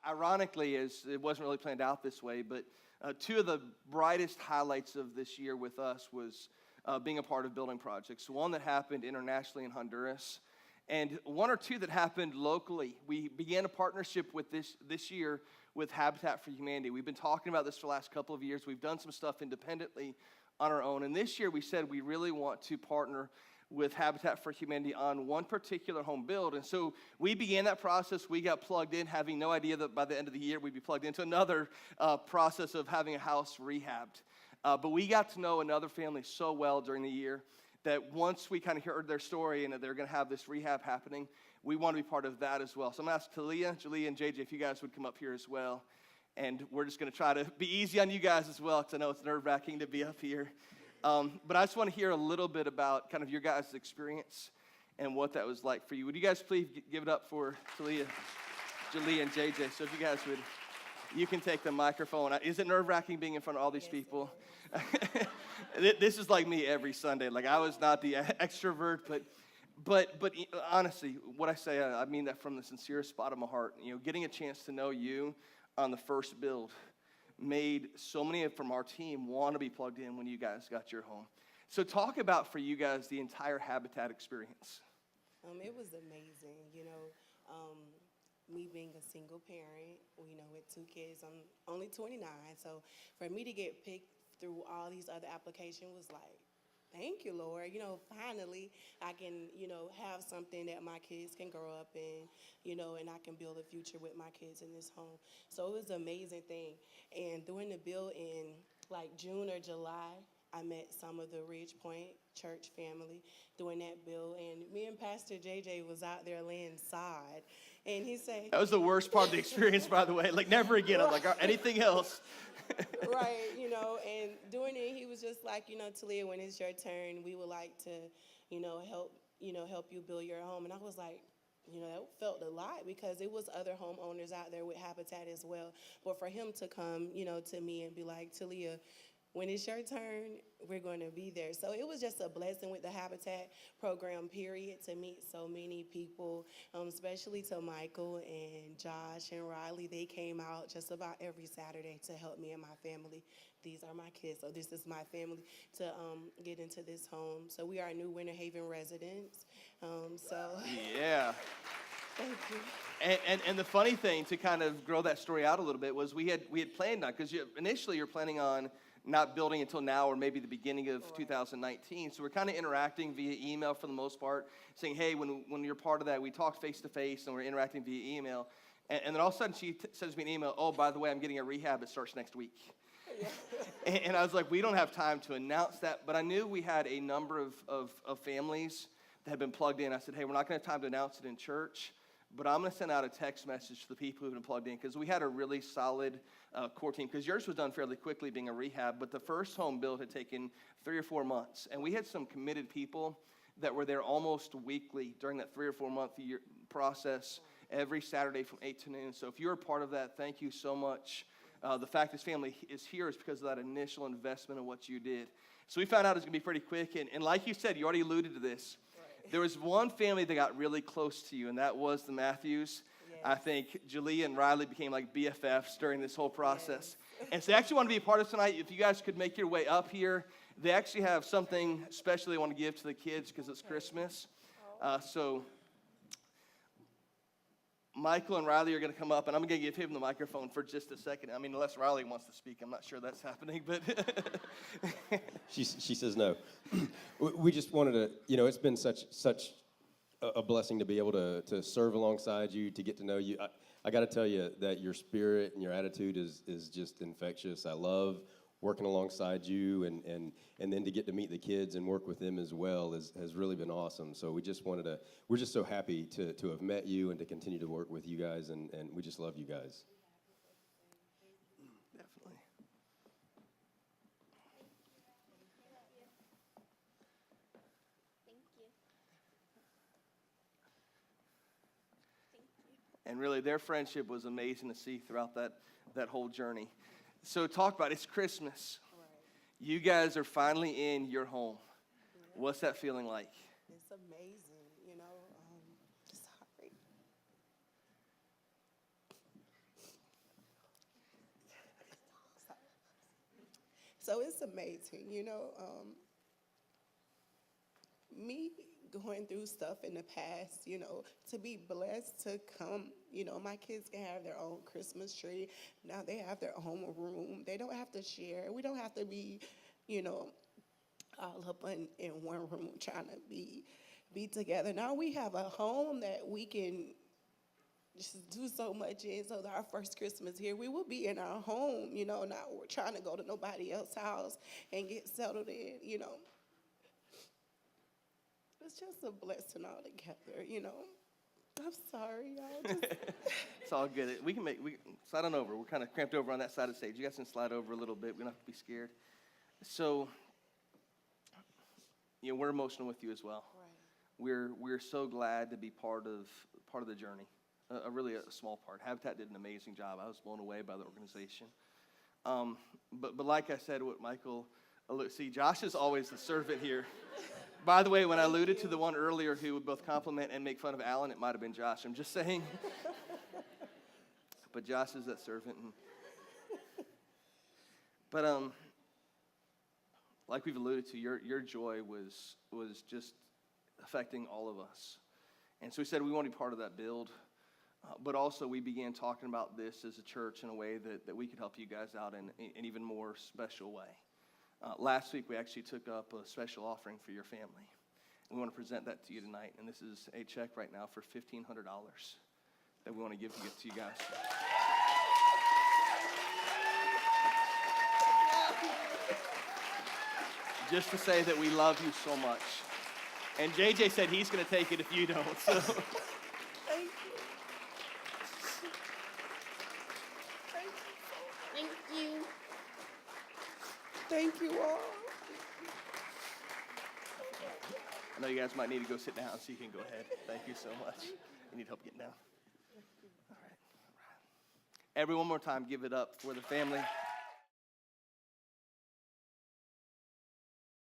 ironically, as it wasn't really planned out this way, but two of the brightest highlights of this year with us was being a part of building projects. One that happened internationally in Honduras, and one or two that happened locally. We began a partnership with this year with Habitat for Humanity. We've been talking about this for the last couple of years. We've done some stuff independently on our own, and this year we said we really want to partner with Habitat for Humanity on one particular home build. And so we began that process. We got plugged in, having no idea that by the end of the year we'd be plugged into another process of having a house rehabbed. But we got to know another family so well during the year that once we kind of heard their story and that they're going to have this rehab happening, we want to be part of that as well. So I'm going to ask Talia, Julia, and JJ if you guys would come up here as well. And we're just going to try to be easy on you guys as well, because I know it's nerve-wracking to be up here. But I just want to hear a little bit about kind of your guys' experience and what that was like for you. Would you guys please give it up for Talia, Julia, and JJ? So if you guys would, you can take the microphone. Is it nerve-wracking being in front of all these people? This is like me every Sunday. Like, I was not the extrovert, but honestly, what I say, I mean that from the sincerest spot of my heart. You know, getting a chance to know you on the first build made so many from our team want to be plugged in when you guys got your home. So talk about, for you guys, the entire Habitat experience. It was amazing. You know, me being a single parent, you know, with 2 kids, I'm only 29. So for me to get picked through all these other applications was like, thank you, Lord. You know, finally I can, you know, have something that my kids can grow up in, you know, and I can build a future with my kids in this home. So it was an amazing thing. And during the build in like June or July, I met some of the Ridge Point church family doing that build. And me and Pastor JJ was out there laying sod. And he said... That was the worst part of the experience, by the way. Like, never again. I'm like, anything else? Right, you know, and doing it, he was just like, you know, Talia, when it's your turn, we would like to, help you build your home. And I was like, you know, that felt a lot because it was other homeowners out there with Habitat as well. But for him to come, you know, to me and be like, Talia, when it's your turn, we're going to be there. So it was just a blessing with the Habitat program, period, to meet so many people, especially to Michael and Josh and Riley. They came out just about every Saturday to help me and my family. These are my kids, so this is my family, to get into this home. So we are new Winter Haven residents. Yeah. Thank you. And the funny thing, to kind of grow that story out a little bit, was we had planned on, because initially you're planning on not building until now or maybe the beginning of 2019. So we're kind of interacting via email for the most part, saying, hey, when you're part of that, we talk face-to-face and we're interacting via email. And then all of a sudden she sends me an email, oh, by the way, I'm getting a rehab that starts next week. Yeah. And I was like, we don't have time to announce that. But I knew we had a number of families that had been plugged in. I said, hey, we're not going to have time to announce it in church, but I'm going to send out a text message to the people who've been plugged in, because we had a really solid core team, because yours was done fairly quickly being a rehab, but the first home build had taken 3 or 4 months. And we had some committed people that were there almost weekly during that 3 or 4 month process, every Saturday from 8 to noon. So if you're a part of that, thank you so much. The fact this family is here is because of that initial investment in what you did. So we found out it was going to be pretty quick. And like you said, you already alluded to this. There was one family that got really close to you, and that was the Mathews. Yes. I think Julia and Riley became like BFFs during this whole process. Yes. And so they actually want to be a part of tonight. If you guys could make your way up here, they actually have something special they want to give to the kids because it's Christmas. So Michael and Riley are going to come up, and I'm going to give him the microphone for just a second. I mean, unless Riley wants to speak, I'm not sure that's happening, but she says no. We just wanted to, you know, it's been such a blessing to be able to serve alongside you, to get to know you. I got to tell you that your spirit and your attitude is just infectious. I love working alongside you, and then to get to meet the kids and work with them as well has really been awesome. So we're just so happy to have met you and to continue to work with you guys, and we just love you guys. Definitely. And really, their friendship was amazing to see throughout that whole journey. So talk about it. It's Christmas. Right. You guys are finally in your home. Yeah. What's that feeling like? It's amazing, you know. Sorry. So it's amazing, me going through stuff in the past, to be blessed to come, my kids can have their own Christmas tree. Now they have their own room. They don't have to share. We don't have to be, all up in one room trying to be together. Now we have a home that we can just do so much in. So our first Christmas here, we will be in our home, not we're trying to go to nobody else's house and get settled in, It's just a blessing altogether, I'm sorry, y'all. It's all good. We can slide on over. We're kind of cramped over on that side of the stage. You guys can slide over a little bit. We don't have to be scared. So, we're emotional with you as well. Right. We're so glad to be part of the journey. Really a small part. Habitat did an amazing job. I was blown away by the organization. But like I said, what Michael, see, Josh is always the servant here. By the way, when I alluded to the one earlier who would both compliment and make fun of Alan, it might have been Josh. I'm just saying. But Josh is that servant. But like we've alluded to, your joy was just affecting all of us. And so we said we want to be part of that build. But also we began talking about this as a church in a way that we could help you guys out in an even more special way. Last week, we actually took up a special offering for your family. And we want to present that to you tonight. And this is a check right now for $1,500 that we want to give to you guys. Just to say that we love you so much. And JJ said he's going to take it if you don't. So. Thank you. Thank you. Thank you all. I know you guys might need to go sit down, so you can go ahead. Thank you so much. You need help getting down? All right. Every one more time, give it up for the family.